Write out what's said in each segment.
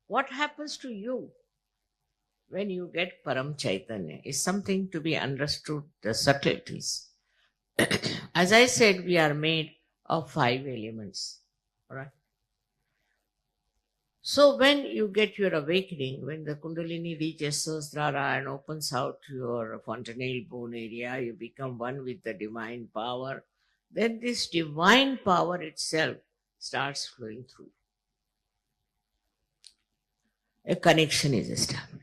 What happens to you when you get Param Chaitanya is something to be understood, the subtleties. As I said, we are made of 5 elements. All right. So when you get your awakening, when the Kundalini reaches Sahasrara and opens out your fontanelle bone area, you become one with the divine power. Then this divine power itself starts flowing through. A connection is established.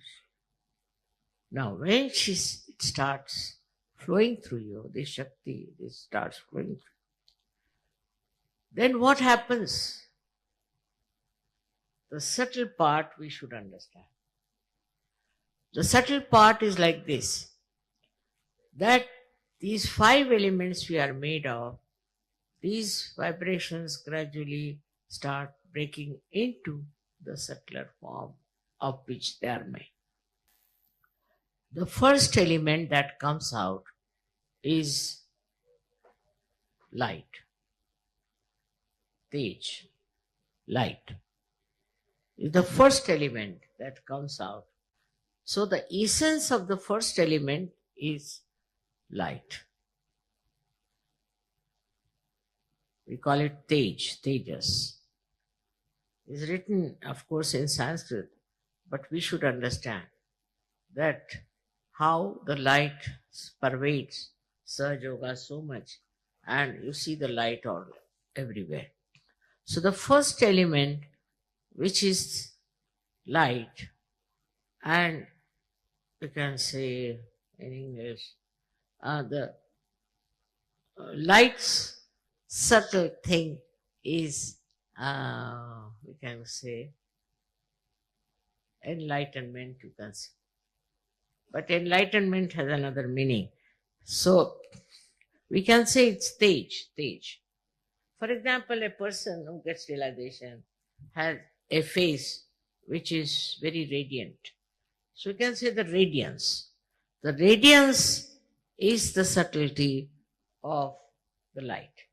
Now, when it starts flowing through you, this Shakti, this starts flowing through. Then what happens? The subtle part we should understand. The subtle part is like this, that these 5 elements we are made of, these vibrations gradually start breaking into the subtler form of which they are made. The first element that comes out is light. Tej, light, is the first element that comes out. So the essence of the first element is light. We call it Tej, Tejas. It's written, of course, in Sanskrit, but we should understand that how the light pervades Sahaja Yoga so much, and you see the light all everywhere. So the first element, which is light, and you can say in English, the light's subtle thing is, we can say, enlightenment, you can say. But enlightenment has another meaning. So we can say it's Tej. For example, a person who gets realization has a face which is very radiant. So we can say the radiance. The radiance is the subtlety of the light.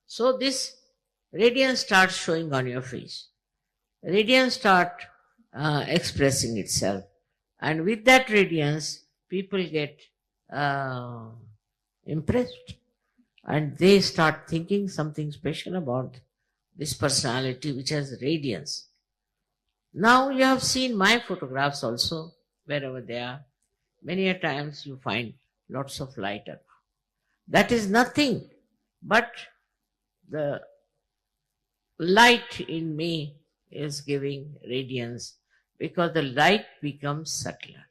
So this radiance starts showing on your face. Radiance starts expressing itself. And with that radiance, people get impressed. And they start thinking something special about this personality which has radiance. Now you have seen my photographs also, wherever they are. Many a times you find lots of light up. That is nothing but the light in me is giving radiance, because the light becomes subtler.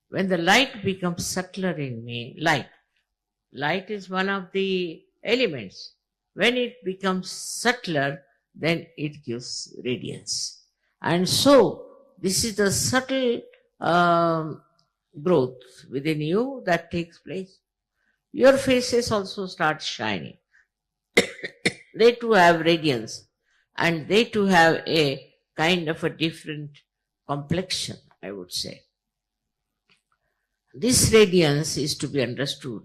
When the light becomes subtler in me, light is one of the elements. When it becomes subtler, then it gives radiance. And so, this is the subtle growth within you that takes place. Your faces also start shining. They too have radiance, and they too have a kind of a different complexion, I would say. This radiance is to be understood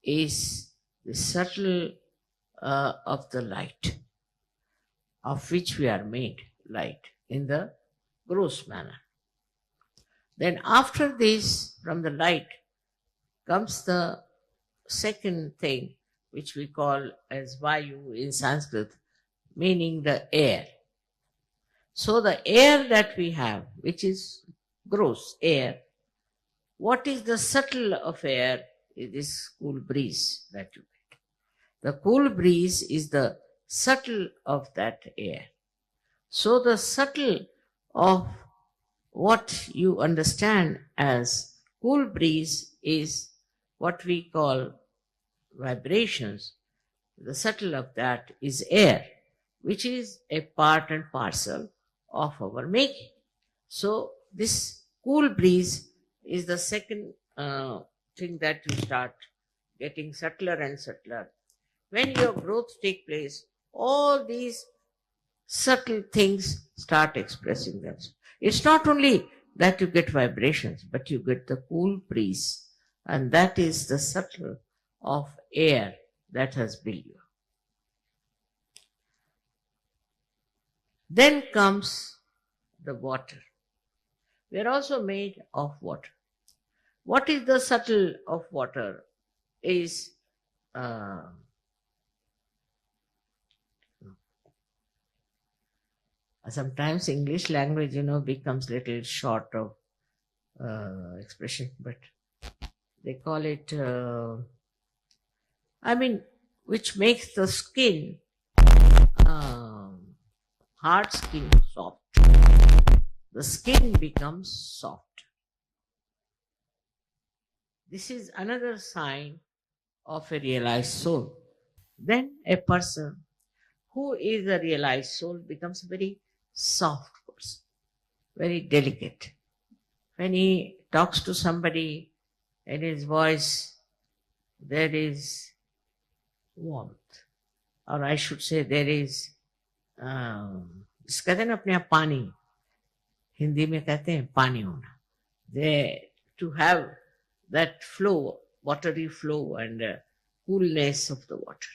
is the subtle of the light, of which we are made, light, in the gross manner. Then after this, from the light, comes the second thing, which we call as Vayu in Sanskrit, meaning the air. So the air that we have, which is gross air, what is the subtle of air? Is this cool breeze that you get. The cool breeze is the subtle of that air. So the subtle of what you understand as cool breeze is what we call vibrations. The subtle of that is air, which is a part and parcel of our making. So this cool breeze is the second thing that you start getting subtler and subtler. When your growth takes place, all these subtle things start expressing themselves. It's not only that you get vibrations, but you get the cool breeze, and that is the subtle of air that has built you. Then comes the water. We are also made of water. What is the subtle of water is sometimes English language, becomes little short of expression, but they call it, which makes the skin, hard skin, soft. The skin becomes soft. This is another sign of a realized soul. Then a person who is a realized soul becomes a very soft person, very delicate. When he talks to somebody, in his voice there is warmth, or I should say there is, जिस कहते हैं ना अपने आप पानी, हिंदी में कहते हैं पानी होना. They to have that flow, watery flow and coolness of the water.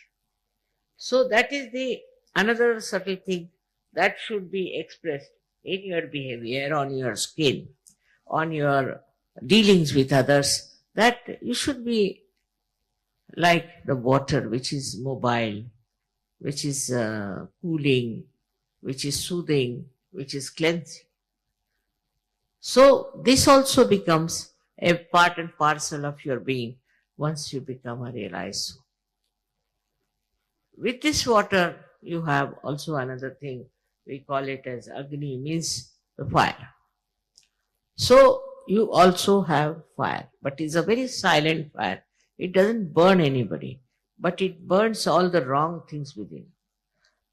So that is the another subtle thing that should be expressed in your behavior, on your skin, on your dealings with others, that you should be like the water, which is mobile, which is cooling, which is soothing, which is cleansing. So this also becomes a part and parcel of your being once you become a realized soul. With this water, you have also another thing. We call it as Agni, means the fire. So you also have fire, but it's a very silent fire. It doesn't burn anybody, but it burns all the wrong things within.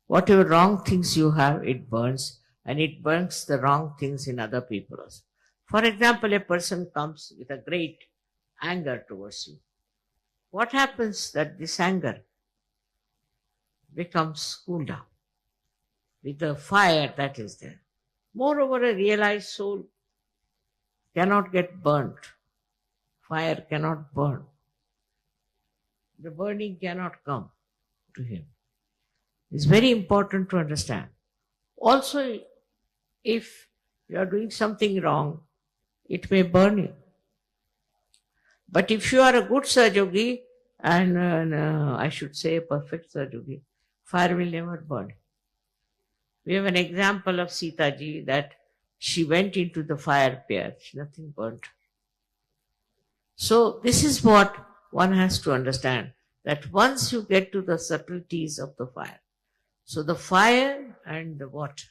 Whatever wrong things you have, it burns, and it burns the wrong things in other people also. For example, a person comes with a great anger towards you. What happens that this anger becomes cooled down with the fire that is there. Moreover, a realized soul cannot get burnt. Fire cannot burn. The burning cannot come to him. It's very important to understand. Also, if you are doing something wrong, it may burn you. But if you are a good Sahaja and I should say a perfect Sahaja, fire will never burn. We have an example of Sita ji that she went into the fire pit, nothing burnt. So this is what one has to understand, that once you get to the subtleties of the fire, so the fire and the water,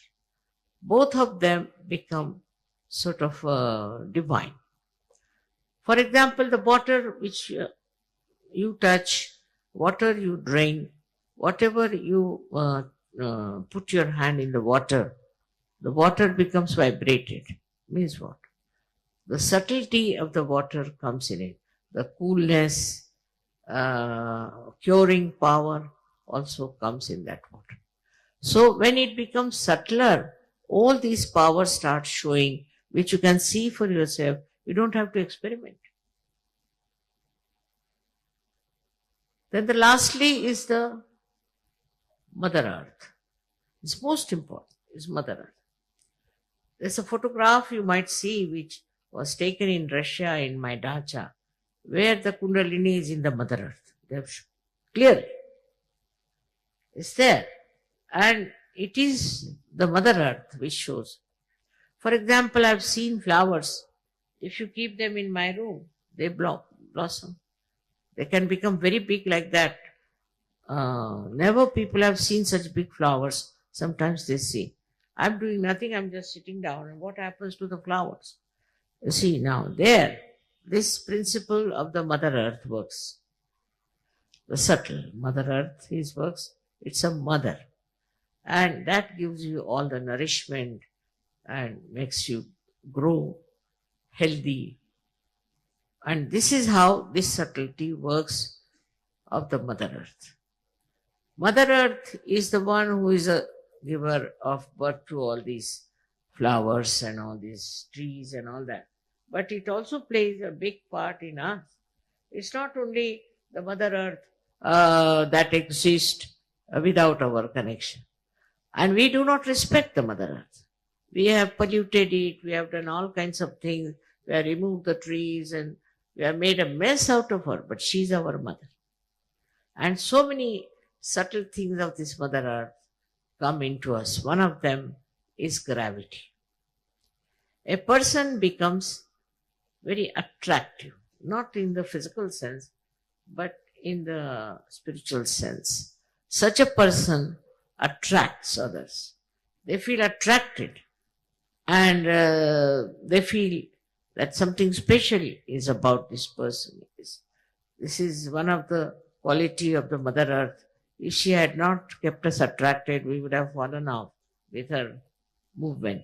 both of them become sort of divine. For example, the water which you touch, water you drink, whatever you put your hand in the water becomes vibrated. Means what? The subtlety of the water comes in it. The coolness, curing power also comes in that water. So when it becomes subtler, all these powers start showing, which you can see for yourself. You don't have to experiment. Then the lastly is the Mother Earth. It's most important, is Mother Earth. There's a photograph you might see which was taken in Russia in my dacha, where the Kundalini is in the Mother Earth. They have clearly. It's there. And it is the Mother Earth which shows. For example, I've seen flowers. If you keep them in my room, they blossom. They can become very big like that. Never people have seen such big flowers. Sometimes they say, I'm doing nothing, I'm just sitting down. And what happens to the flowers? You see, now there, this principle of the Mother Earth works. The subtle Mother Earth, his works, it's a mother. And that gives you all the nourishment and makes you grow healthy. And this is how this subtlety works of the Mother Earth. Mother Earth is the one who is a giver of birth to all these flowers and all these trees and all that. But it also plays a big part in us. It's not only the Mother Earth that exists without our connection. And we do not respect the Mother Earth. We have polluted it, we have done all kinds of things, we have removed the trees and we have made a mess out of her, but she's our mother. And so many subtle things of this Mother Earth come into us. One of them is gravity. A person becomes very attractive, not in the physical sense, but in the spiritual sense. Such a person attracts others. They feel attracted and they feel that something special is about this person. This is one of the quality of the Mother Earth. If she had not kept us attracted, we would have fallen off with her movement.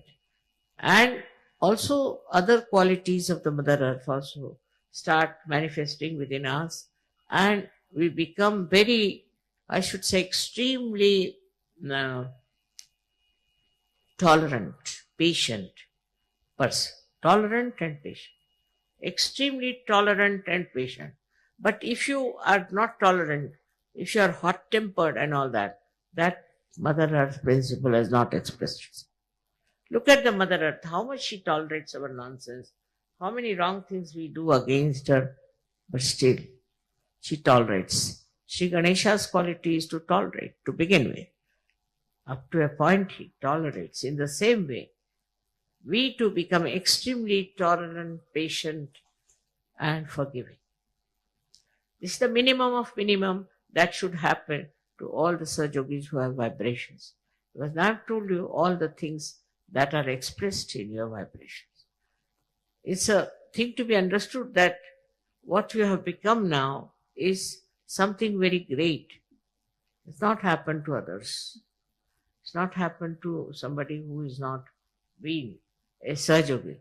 And also other qualities of the Mother Earth also start manifesting within us, and we become very, I should say, extremely tolerant, patient person. Tolerant and patient. Extremely tolerant and patient. But if you are not tolerant, if you are hot-tempered and all that, that Mother Earth principle has not expressed itself. Look at the Mother Earth, how much she tolerates our nonsense, how many wrong things we do against her, but still she tolerates. Sri Ganesha's quality is to tolerate, to begin with. Up to a point he tolerates. In the same way, we too become extremely tolerant, patient, and forgiving. This is the minimum of minimum that should happen to all the Sahajogis who have vibrations. Because now I've told you all the things that are expressed in your vibrations. It's a thing to be understood that what you have become now is something very great. It's not happened to others. It's not happened to somebody who is not being a Sahajogi.